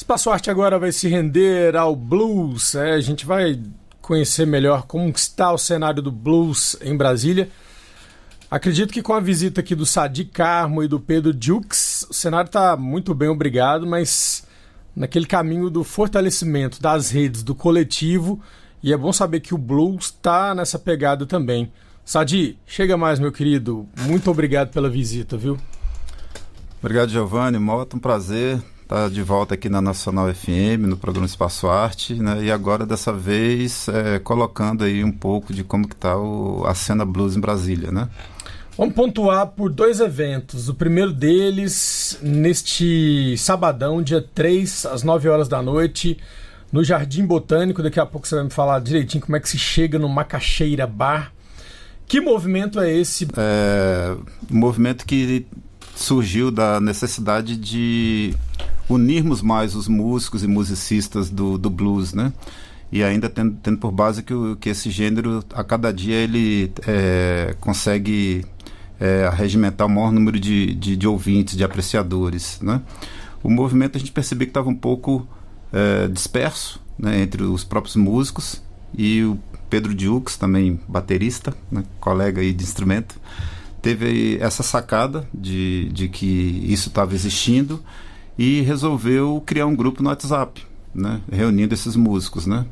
Espaço Arte agora vai se render ao blues. A gente vai conhecer melhor como está o cenário do blues em Brasília. Acredito que com a visita aqui do Sadi Carmo e do Pedro Jukes, o cenário está muito bem, obrigado, mas naquele caminho do fortalecimento das redes, do coletivo, e é bom saber que o blues está nessa pegada também. Sadi, chega mais, meu querido. Muito obrigado pela visita, viu? Obrigado, Giovanni. Mota, um prazer estar de volta aqui na Nacional FM, no programa Espaço Arte, né? E agora, dessa vez, colocando aí um pouco de como que está a cena blues em Brasília, né? Vamos pontuar por 2 eventos. O primeiro deles, neste sabadão, dia 3, às 9 horas da noite, no Jardim Botânico. Daqui a pouco você vai me falar direitinho como é que se chega no Macaxeira Bar. Que movimento é esse? Um movimento que surgiu da necessidade de unirmos mais os músicos e musicistas do blues, né? E ainda tendo por base que esse gênero, a cada dia, ele consegue arregimentar o maior número de ouvintes, de apreciadores, né? O movimento, a gente percebeu que estava um pouco disperso, né, entre os próprios músicos, e o Pedro Jukes, também baterista, né, colega aí de instrumento, teve essa sacada de que isso estava existindo e resolveu criar um grupo no WhatsApp, né, reunindo esses músicos, né?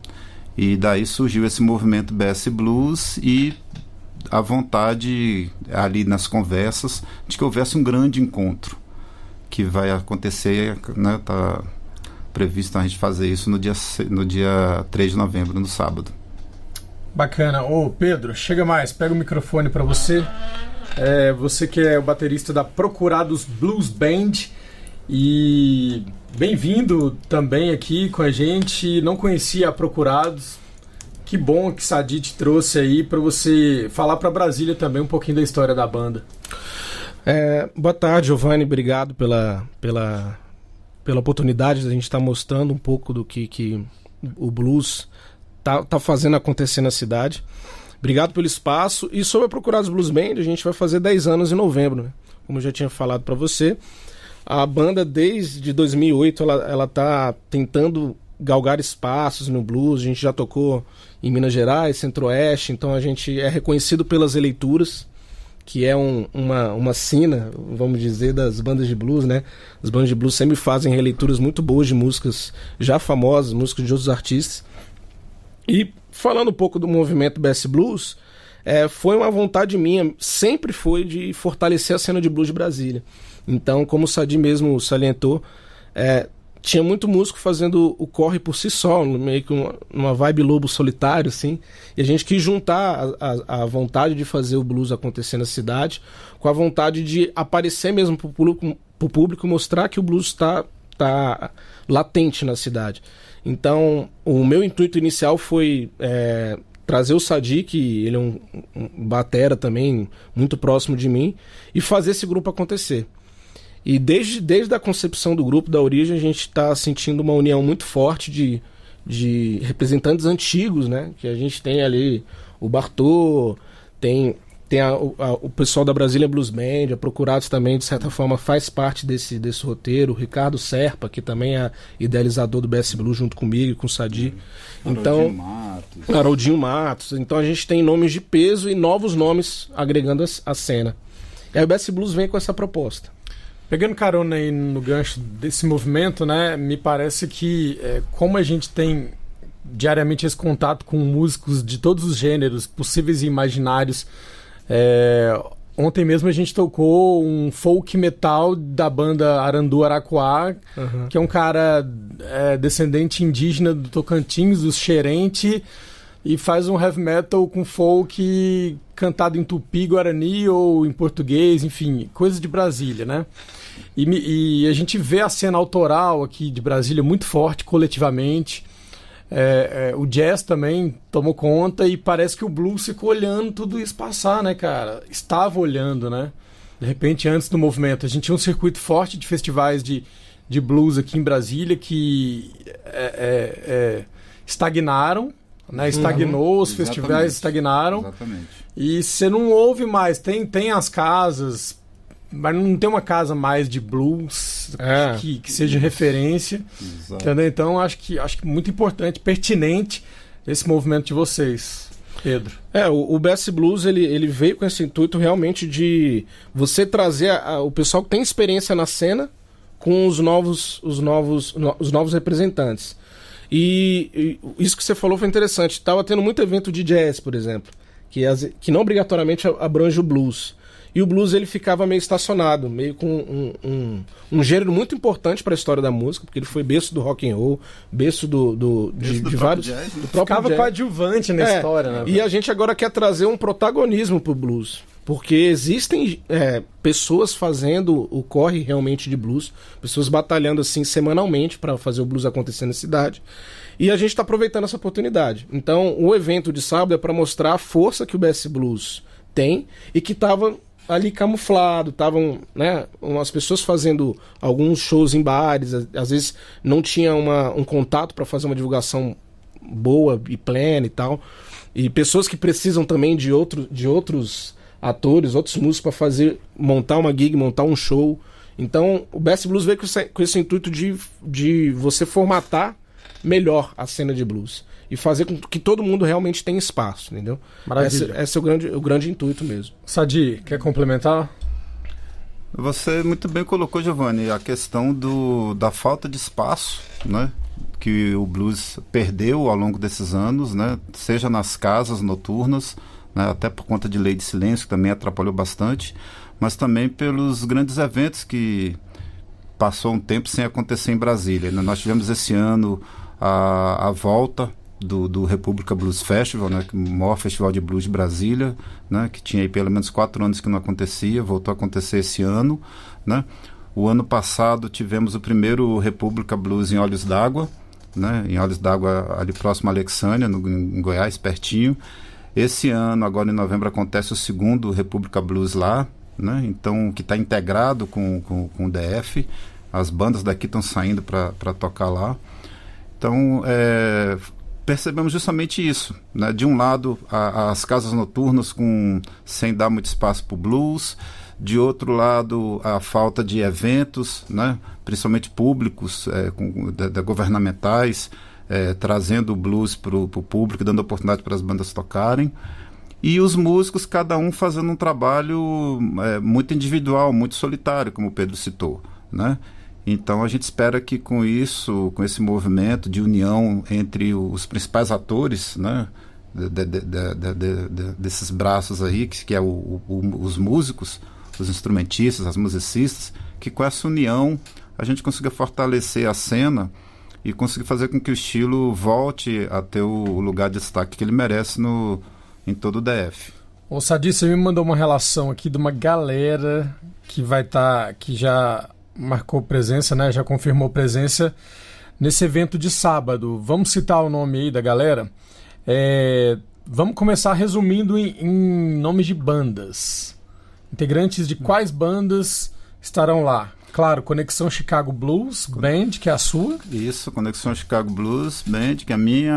E daí surgiu esse movimento BS Blues e a vontade ali nas conversas de que houvesse um grande encontro que vai acontecer, né? Tá previsto a gente fazer isso no dia 3 de novembro, no sábado. Bacana. Ô, Pedro, chega mais, pega o microfone para você. Você que é o baterista da Procurados Blues Band, e bem-vindo também aqui com a gente. Não conhecia a Procurados. Que bom que Sadi te trouxe aí para você falar para Brasília também um pouquinho da história da banda. Boa tarde, Giovanni. Obrigado pela oportunidade de a gente estar mostrando um pouco do que o blues tá fazendo acontecer na cidade. Obrigado pelo espaço. E sobre a Procurados Blues Band, a gente vai fazer 10 anos em novembro, né? Como eu já tinha falado para você. A banda, desde 2008, ela tá tentando galgar espaços no blues. A gente já tocou em Minas Gerais, Centro-Oeste, então a gente é reconhecido pelas eleituras, que é uma sina, vamos dizer, das bandas de blues, né? As bandas de blues sempre fazem releituras muito boas de músicas já famosas, músicas de outros artistas. E falando um pouco do movimento BS Blues, foi uma vontade minha, sempre foi, de fortalecer a cena de blues de Brasília. Então, como o Sadi mesmo salientou, tinha muito músico fazendo o corre por si só, meio que uma vibe lobo solitário, assim. E a gente quis juntar a vontade de fazer o blues acontecer na cidade com a vontade de aparecer mesmo pro público, mostrar que o blues está latente na cidade. Então, o meu intuito inicial foi trazer o Sadi, que ele é um batera também, muito próximo de mim, e fazer esse grupo acontecer. E desde a concepção do grupo, da origem, a gente está sentindo uma união muito forte de representantes antigos, né? Que a gente tem ali o Bartô, tem o pessoal da Brasília Blues Band, a Procurados também, de certa forma, faz parte desse roteiro. O Ricardo Serpa, que também é idealizador do BS Blues junto comigo e com o Sadi. Então, Haroldinho Matos. Então a gente tem nomes de peso e novos nomes agregando a cena. E aí o BS Blues vem com essa proposta. Pegando carona aí no gancho desse movimento, né, me parece que como a gente tem diariamente esse contato com músicos de todos os gêneros possíveis e imaginários, ontem mesmo a gente tocou um folk metal da banda Arandu Araquá, que é um cara descendente indígena do Tocantins, dos Xerente, e faz um heavy metal com folk cantado em tupi, guarani ou em português, enfim, coisas de Brasília, né? E a gente vê a cena autoral aqui de Brasília muito forte, coletivamente. O jazz também tomou conta e parece que o blues ficou olhando tudo isso passar, né, cara? Estava olhando, né? De repente, antes do movimento, a gente tinha um circuito forte de festivais de blues aqui em Brasília que estagnaram, né? Estagnou, os festivais estagnaram. Exatamente. E você não ouve mais. Tem as casas mas não tem uma casa mais de blues que seja referência. Entendeu? Então acho que muito importante, pertinente esse movimento de vocês, Pedro. O BS Blues ele veio com esse intuito realmente de você trazer o pessoal que tem experiência na cena com os novos representantes. E isso que você falou foi interessante. Estava tendo muito evento de jazz, por exemplo, que não obrigatoriamente abrange o blues. E o blues ele ficava meio estacionado, meio com um gênero muito importante para a história da música, porque ele foi berço do rock and roll, berço de vários... Jazz, né? Ficava coadjuvante na história, né? E a gente agora quer trazer um protagonismo pro blues, porque existem pessoas fazendo o corre realmente de blues, pessoas batalhando assim semanalmente para fazer o blues acontecer na cidade. E a gente está aproveitando essa oportunidade. Então, o evento de sábado é para mostrar a força que o BS Blues tem e que estava ali camuflado, estavam, né, as pessoas fazendo alguns shows em bares, às vezes não tinha um contato para fazer uma divulgação boa e plena e tal, e pessoas que precisam também de outros atores, outros músicos para montar uma gig, montar um show. Então o BS Blues veio com esse intuito de você formatar melhor a cena de blues e fazer com que todo mundo realmente tenha espaço, entendeu? Maravilha. Esse é o grande intuito mesmo. Sadi, quer complementar? Você muito bem colocou, Giovanni, a questão da falta de espaço, né, que o blues perdeu ao longo desses anos, né, seja nas casas noturnas, né, até por conta de lei de silêncio, que também atrapalhou bastante, mas também pelos grandes eventos que passou um tempo sem acontecer em Brasília. Nós tivemos esse ano a volta do República Blues Festival, né, o maior festival de blues de Brasília, né, que tinha aí pelo menos 4 anos que não acontecia, voltou a acontecer esse ano, né. O ano passado tivemos o primeiro República Blues em Olhos d'Água, né, em Olhos d'Água ali próximo a Alexânia, em Goiás, pertinho. Esse ano, agora em novembro, acontece o segundo República Blues lá, né, então, que está integrado com o DF. As bandas daqui estão saindo para tocar lá. Então, percebemos justamente isso, né? De um lado, as casas noturnas sem dar muito espaço para o blues. De outro lado, a falta de eventos, né? Principalmente públicos, governamentais, trazendo o blues para o público, dando oportunidade para as bandas tocarem. E os músicos, cada um fazendo um trabalho muito individual, muito solitário, como o Pedro citou, né? Então a gente espera que com isso, com esse movimento de união entre os principais atores, né, desses braços aí, que é os músicos, os instrumentistas, as musicistas, que com essa união a gente consiga fortalecer a cena e conseguir fazer com que o estilo volte a ter o lugar de destaque que ele merece em todo o DF. Ô Sadi, você me mandou uma relação aqui de uma galera que já marcou presença, né? Já confirmou presença nesse evento de sábado. Vamos citar o nome aí da galera? Vamos começar resumindo em nomes de bandas. Integrantes de quais bandas estarão lá? Claro, Conexão Chicago Blues Band, que é a sua. Isso, Conexão Chicago Blues Band, que é a minha,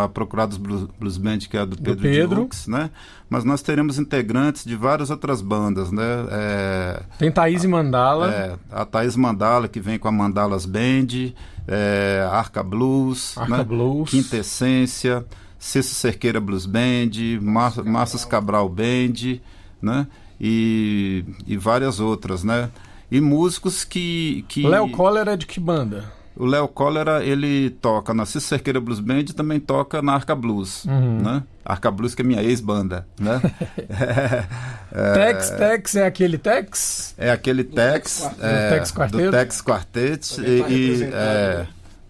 a Procurados Blues Band, que é a do Pedro Dukes, né? Mas nós teremos integrantes de várias outras bandas, né? Tem Thaís e Mandala. A Thaís Mandala, que vem com a Mandalas Band, Arca Blues, né? Blues. Quintessência, Cício Cerqueira Blues Band, Massas Cabral Band, né? E várias outras, né? E músicos que... Léo Cólera é de que banda? O Léo Cólera, ele toca na Cício Cerqueira Blues Band e também toca na Arca Blues, né? Arca Blues, que é minha ex-banda, né? Tex é aquele Tex? É aquele Tex, do Tex Quartet e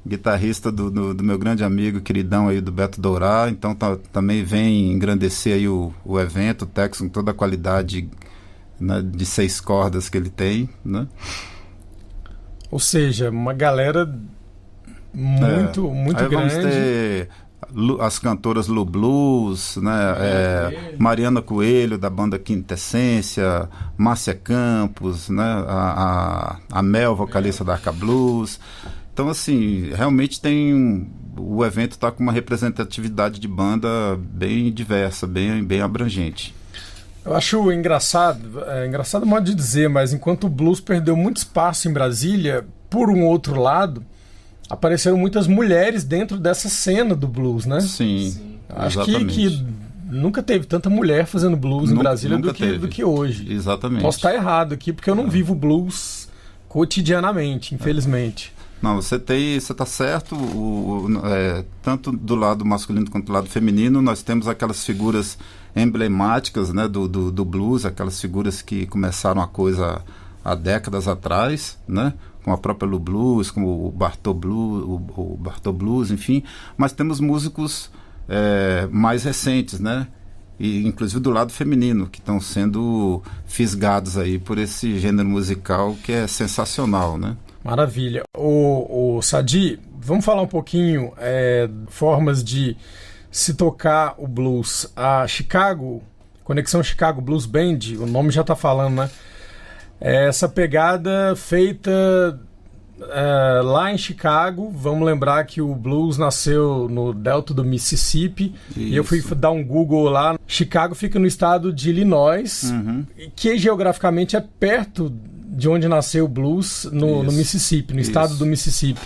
guitarrista do meu grande amigo, queridão aí do Beto Dourá, então também vem engrandecer aí o evento, o Tex com toda a qualidade, né, de 6 cordas que ele tem, né? Ou seja, uma galera muito aí grande. Vamos ter as cantoras Lu Blues, né? Mariana Coelho, da banda Quintessência, Márcia Campos, né? A Mel, vocalista da Arca Blues. Então, assim, realmente o evento está com uma representatividade de banda bem diversa, bem abrangente. Eu acho engraçado o modo de dizer, mas enquanto o blues perdeu muito espaço em Brasília, por um outro lado, apareceram muitas mulheres dentro dessa cena do blues, né? Sim. Acho que nunca teve tanta mulher fazendo blues em Brasília do que hoje. Exatamente. Posso estar errado aqui, porque eu não vivo blues cotidianamente, infelizmente. Não, você está certo, tanto do lado masculino quanto do lado feminino, nós temos aquelas figuras emblemáticas, né, do blues, aquelas figuras que começaram a coisa há décadas atrás, né, com a própria Lu Blues, como o Bartô Blues, enfim, mas temos músicos mais recentes, né, e inclusive do lado feminino, que estão sendo fisgados aí por esse gênero musical que é sensacional, né? Maravilha. O Sadi, vamos falar um pouquinho formas de se tocar o blues. A Chicago, Conexão Chicago Blues Band, o nome já está falando, né? Essa pegada feita lá em Chicago. Vamos lembrar que o blues nasceu no delta do Mississippi. Isso. E eu fui dar um Google lá. Chicago fica no estado de Illinois, que geograficamente é perto de onde nasceu o blues no Mississippi, no estado do Mississippi.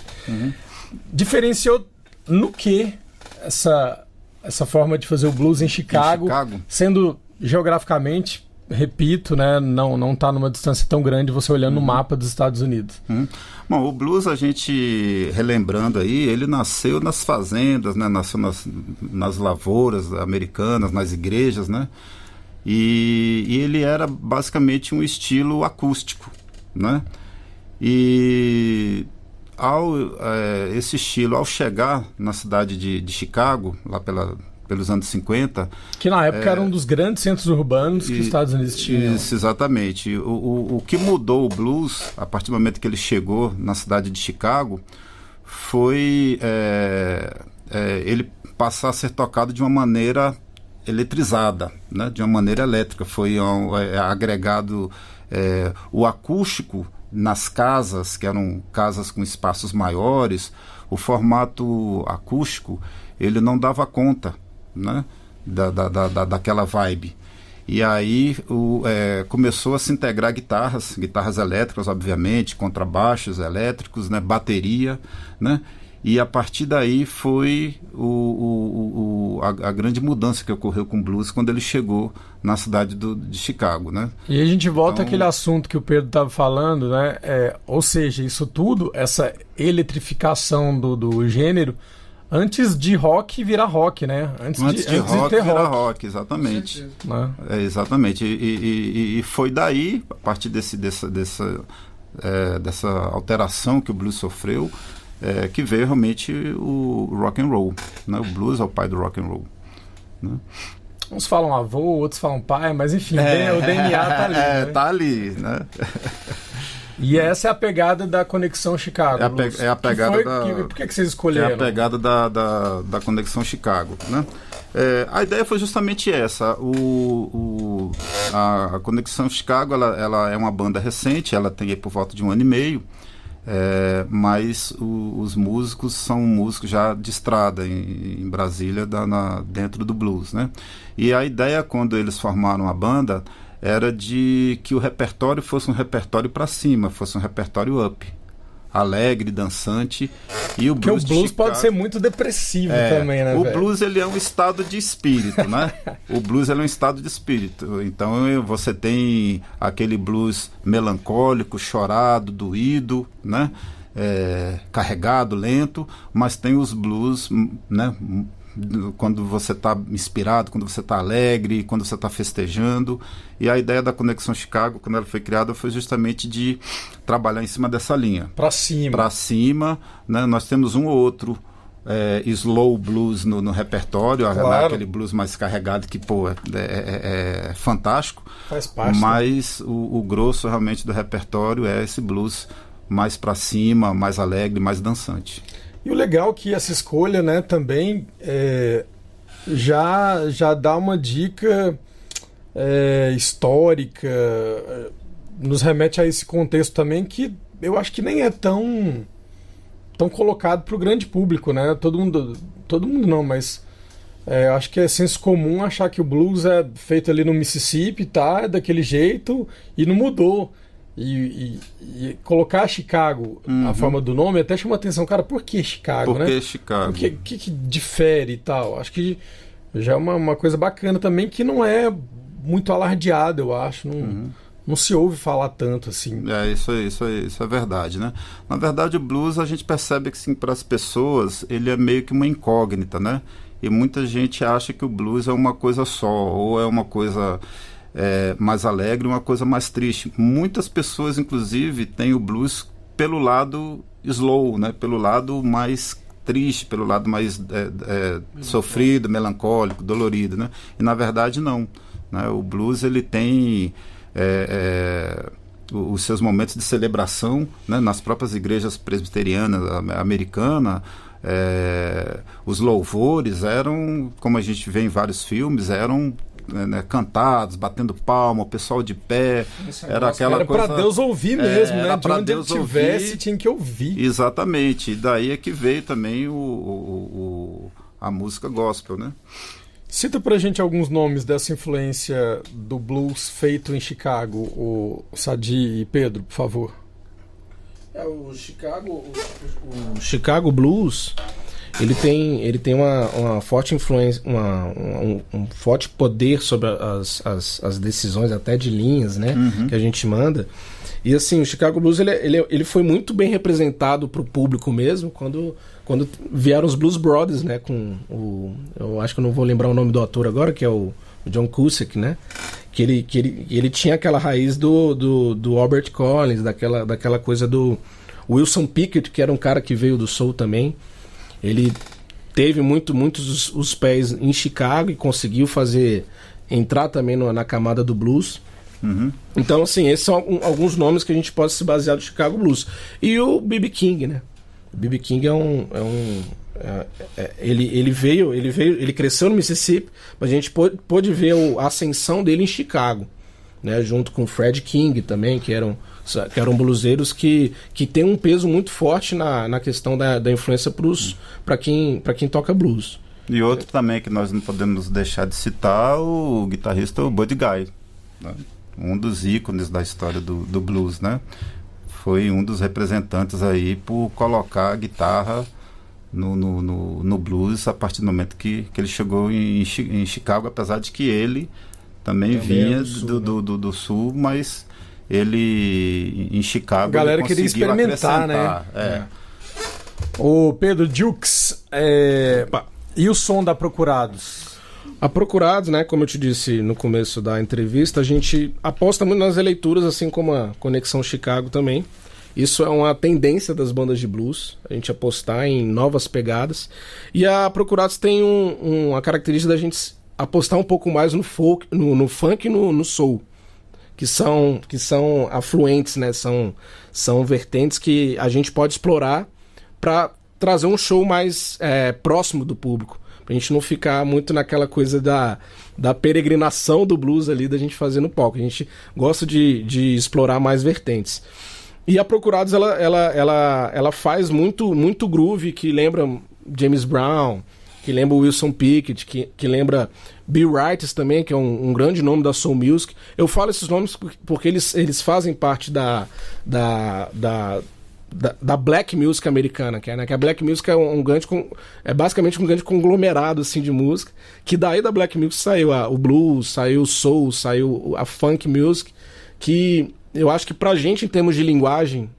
Diferenciou no que essa forma de fazer o blues em Chicago, sendo geograficamente, repito, né, não está numa distância tão grande você olhando no mapa dos Estados Unidos. Bom, o blues, a gente relembrando aí, ele nasceu nas fazendas, né, nasceu nas lavouras americanas, nas igrejas, né, e ele era basicamente um estilo acústico, né? E esse estilo, ao chegar na cidade de Chicago, lá pelos anos 50... Que na época era um dos grandes centros urbanos que os Estados Unidos tinham. Isso, exatamente. O que mudou o blues, a partir do momento que ele chegou na cidade de Chicago, foi ele passar a ser tocado de uma maneira eletrizada, né? De uma maneira elétrica. Foi agregado o acústico nas casas, que eram casas com espaços maiores. O formato acústico, ele não dava conta, né, daquela vibe. E aí começou a se integrar guitarras elétricas, obviamente, contrabaixos elétricos, né, bateria, né? E a partir daí foi a grande mudança que ocorreu com o blues quando ele chegou na cidade de Chicago, né? E a gente volta àquele assunto que o Pedro estava falando, né? Ou seja, isso tudo, essa eletrificação do gênero, antes de rock virar rock, né? Antes de rock virar rock, exatamente. Exatamente. E foi daí, a partir dessa alteração que o blues sofreu, que veio realmente o rock and roll, né? O blues é o pai do rock and roll, né? Uns falam avô, outros falam pai, mas enfim, o DNA tá ali. Né? Tá ali, né? E essa é a pegada da Conexão Chicago. É a pegada por que vocês escolheram? É a pegada da Conexão Chicago, né? A ideia foi justamente essa. A Conexão Chicago, ela é uma banda recente, ela tem aí por volta de 1 ano e meio, mas os músicos são músicos já de estrada em Brasília, dentro do blues, né? E a ideia, quando eles formaram a banda, era de que o repertório fosse um repertório para cima, fosse um repertório up, alegre, dançante. E o blues, porque o blues pode ser muito depressivo também, né? O blues, ele é um estado de espírito, né? O blues, ele é um estado de espírito. Então você tem aquele blues melancólico, chorado, doído, né? Carregado, lento, mas tem os blues, né? Quando você está inspirado, quando você está alegre, quando você está festejando. E a ideia da Conexão Chicago, quando ela foi criada, foi justamente de trabalhar em cima dessa linha. Para cima, né? Nós temos um ou outro slow blues no repertório, claro. Aquele blues mais carregado que é fantástico. Faz parte. Mas o grosso realmente do repertório é esse blues mais para cima, mais alegre, mais dançante. E o legal é que essa escolha, né, também já dá uma dica histórica, nos remete a esse contexto também que eu acho que nem é tão colocado para o grande público, né? Todo mundo não, mas Acho que é senso comum achar que o blues é feito ali no Mississippi, tá? É daquele jeito e não mudou. E colocar Chicago, a forma do nome, até chama atenção. Cara, por que Chicago, né? Por que Chicago? O que difere e tal? Acho que já é uma coisa bacana também, que não é muito alardeada, eu acho. Não se ouve falar tanto assim. Isso é verdade, né? Na verdade, o blues, a gente percebe que, assim, para as pessoas, ele é meio que uma incógnita, né? E muita gente acha que o blues é uma coisa só, ou é uma coisa mais alegre, uma coisa mais triste. Muitas pessoas, inclusive, têm o blues pelo lado slow, né? Pelo lado mais triste, pelo lado mais sofrido, melancólico, dolorido, né? E, na verdade, não, né? O blues, ele tem os seus momentos de celebração, né? Nas próprias igrejas presbiterianas americanas. Os louvores eram, como a gente vê em vários filmes, eram cantados, batendo palma, o pessoal de pé, era aquela coisa... Era para Deus ouvir mesmo, né? De onde Deus ele estivesse, tinha que ouvir. Exatamente, e daí é que veio também a música gospel, né? Cita pra gente alguns nomes dessa influência do blues feito em Chicago, o Sadi e Pedro, por favor. O Chicago Blues, ele tem uma forte influência, um forte poder sobre as decisões até de linhas, né, que a gente manda. E assim, o Chicago Blues ele foi muito bem representado pro público mesmo quando vieram os Blues Brothers, né, eu acho que eu não vou lembrar o nome do ator agora, que é o John Cusack, né? Que ele tinha aquela raiz do Albert Collins, daquela coisa do Wilson Pickett, que era um cara que veio do soul também. Ele teve muitos os pés em Chicago e conseguiu entrar também na camada do blues. Então, assim, esses são alguns nomes que a gente pode se basear do Chicago Blues. E o B.B. King, né? O B.B. King ele cresceu no Mississippi, mas a gente pôde ver a ascensão dele em Chicago, né, junto com Fred King também, que eram bluseiros que tem um peso muito forte na questão da influência para quem toca blues. E outro também que nós não podemos deixar de citar, o guitarrista Buddy Guy, né? Um dos ícones da história do blues, né? Foi um dos representantes aí por colocar a guitarra no blues a partir do momento que ele chegou em Chicago, apesar de que ele também vinha do sul, mas ele em Chicago a galera queria experimentar, né? O Pedro Jukes, e o som da Procurados? A Procurados, né, como eu te disse no começo da entrevista, a gente aposta muito nas releituras, assim como a Conexão Chicago também. Isso é uma tendência das bandas de blues, a gente apostar em novas pegadas. E a Procurados tem uma característica da gente apostar um pouco mais no folk, no funk e no soul, que são afluentes, né? São vertentes que a gente pode explorar para trazer um show mais próximo do público. Pra gente não ficar muito naquela coisa da peregrinação do blues ali, da gente fazer no palco. A gente gosta de explorar mais vertentes. E a Procurados, ela faz muito groove, que lembra James Brown, que lembra Wilson Pickett, que lembra Bill Wright também, que é um grande nome da soul music. Eu falo esses nomes porque eles fazem parte da black music americana, que a black music é basicamente um grande conglomerado assim, de música, que daí da black music saiu o blues, saiu o soul, saiu a funk music, que eu acho que pra gente, em termos de linguagem,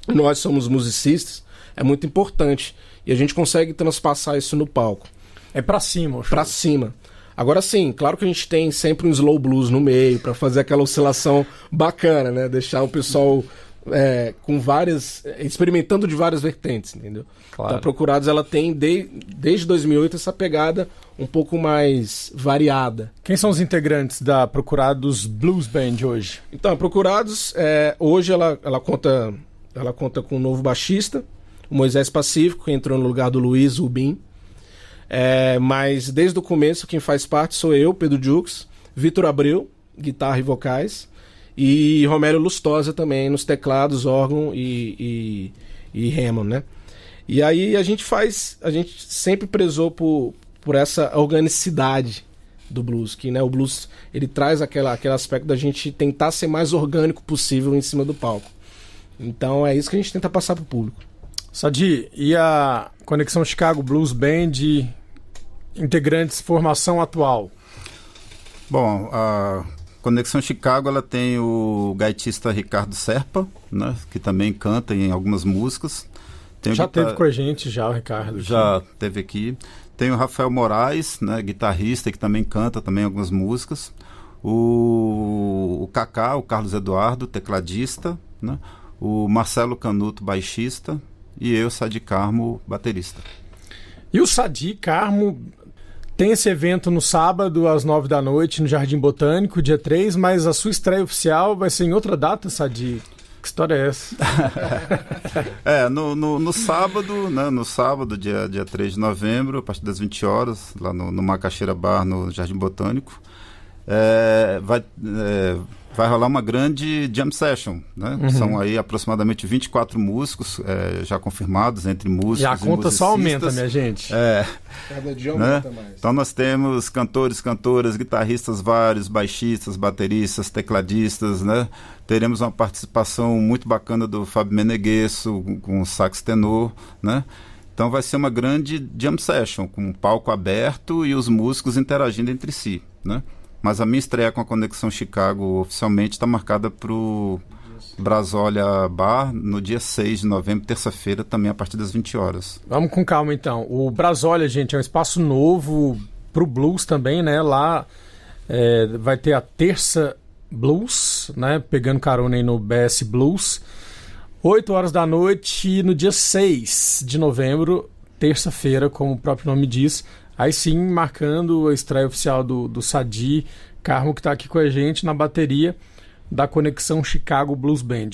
nós somos musicistas, é muito importante, e a gente consegue transpassar isso no palco. É pra cima, pra cima. Agora sim, claro que a gente tem sempre um slow blues no meio, pra fazer aquela oscilação bacana, né, deixar o pessoal experimentando de várias vertentes, entendeu? Claro. Então a Procurados, ela tem desde 2008 essa pegada um pouco mais variada. Quem são os integrantes da Procurados Blues Band hoje? Então a Procurados, hoje ela conta com um novo baixista, o Moisés Pacífico, que entrou no lugar do Luiz Rubim, mas desde o começo quem faz parte sou eu, Pedro Jukes, Vitor Abreu, guitarra e vocais, e Romero Lustosa também nos teclados, órgão e Hammond, né? E aí a gente sempre prezou por por essa organicidade do blues, que, né, o blues ele traz aquele aspecto da gente tentar ser mais orgânico possível em cima do palco. Então é isso que a gente tenta passar pro público. Sadi, e a Conexão Chicago Blues Band, integrantes, formação atual? Bom, a Conexão Chicago ela tem o gaitista Ricardo Serpa, né, que também canta em algumas músicas. Já teve com a gente, já o Ricardo. Já teve aqui. Tem o Rafael Moraes, né, guitarrista, que também canta também algumas músicas. O Kaká, o Carlos Eduardo, tecladista, né? O Marcelo Canuto, baixista, e eu, Sadi Carmo, baterista. E o Sadi Carmo tem esse evento no sábado, às 9 da noite, no Jardim Botânico, dia 3, mas a sua estreia oficial vai ser em outra data, Sadi? Que história é essa? No sábado, né, no sábado, dia 3 de novembro, a partir das 20 horas, lá no Macaxeira Bar, no Jardim Botânico, vai rolar uma grande jam session, né? Uhum. São aí aproximadamente 24 músicos já confirmados, entre músicos e a conta só aumenta, minha gente. Cada dia aumenta mais. Então nós temos cantores, cantoras, guitarristas vários, baixistas, bateristas, tecladistas, né? Teremos uma participação muito bacana do Fábio Meneguesso, com sax tenor, né? Então vai ser uma grande jam session, com um palco aberto e os músicos interagindo entre si, né? Mas a minha estreia com a Conexão Chicago oficialmente está marcada para o Brasólia Bar no dia 6 de novembro, terça-feira, também a partir das 20 horas. Vamos com calma então. O Brasólia, gente, é um espaço novo para o blues também, né? Lá vai ter a Terça Blues, né? Pegando carona aí no BS Blues. 8 horas da noite e no dia 6 de novembro, terça-feira, como o próprio nome diz. Aí sim, marcando a estreia oficial do Sadi Carmo, que está aqui com a gente na bateria da Conexão Chicago Blues Band.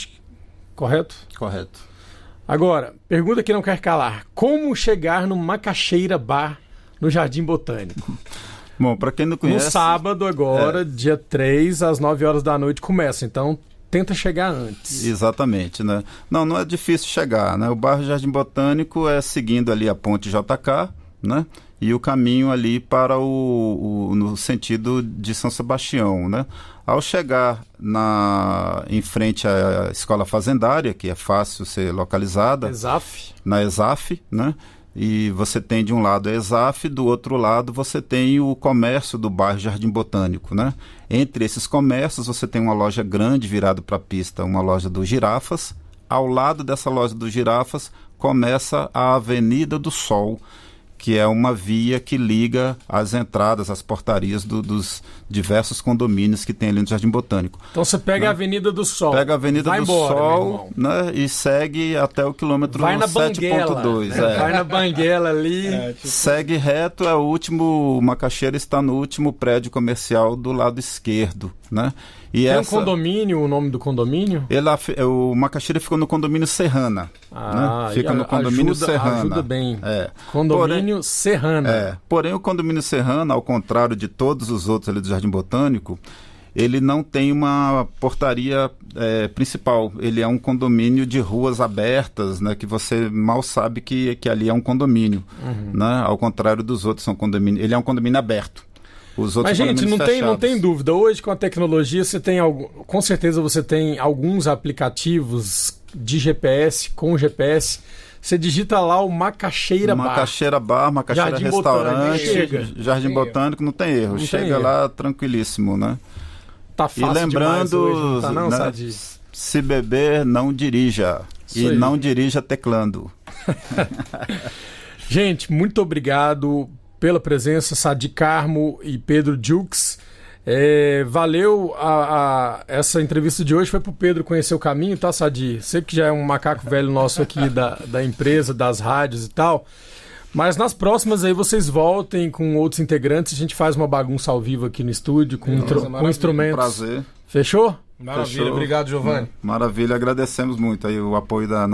Correto? Correto. Agora, pergunta que não quer calar. Como chegar no Macaxeira Bar, no Jardim Botânico? Bom, para quem não conhece... No sábado agora, dia 3, às 9 horas da noite, começa. Então, tenta chegar antes. Exatamente, né? Não é difícil chegar, né? O bairro Jardim Botânico é seguindo ali a ponte JK, né? E o caminho ali para no sentido de São Sebastião, né? Ao chegar em frente à Escola Fazendária, que é fácil ser localizada... ESAF. Na ESAF, né? E você tem de um lado a ESAF, do outro lado você tem o comércio do bairro Jardim Botânico, né? Entre esses comércios você tem uma loja grande virada para a pista, uma loja do Girafas. Ao lado dessa loja do Girafas começa a Avenida do Sol, que é uma via que liga as entradas, as portarias dos diversos condomínios que tem ali no Jardim Botânico. Então você pega, né, a Avenida do Sol. Pega a Avenida do Sol, né, e segue até o quilômetro 7.2. Né? Vai na Banguela ali. Segue reto, o Macaxeira está no último prédio comercial do lado esquerdo, né? E tem um condomínio, o nome do condomínio? O Macaxeira ficou no condomínio Serrana. Né? Fica no condomínio Serrana. Ajuda bem. Condomínio Serrana. Porém, o condomínio Serrana, ao contrário de todos os outros ali do Jardim Botânico, ele não tem uma portaria principal. Ele é um condomínio de ruas abertas, né, que você mal sabe que ali é um condomínio. Uhum. Né? Ao contrário dos outros, ele é um condomínio aberto. Mas, gente, não tem dúvida. Hoje, com a tecnologia, com certeza você tem alguns aplicativos de GPS, com GPS. Você digita lá o Macaxeira Bar. Macaxeira Bar, Macaxeira Jardim Restaurante, Jardim Botânico, não tem erro. Chega lá tranquilíssimo, né? Tá fácil. E lembrando, hoje, não tá, né, se beber, não dirija. Não dirija teclando. Gente, muito obrigado pela presença, Sadi Carmo e Pedro Jukes. Valeu essa entrevista de hoje, foi pro Pedro conhecer o caminho, tá, Sadi? Sei que já é um macaco velho nosso aqui da empresa, das rádios e tal, mas nas próximas aí vocês voltem com outros integrantes, a gente faz uma bagunça ao vivo aqui no estúdio com instrumentos. Prazer. Fechou? Maravilha, obrigado, Giovanni. Maravilha, agradecemos muito aí o apoio da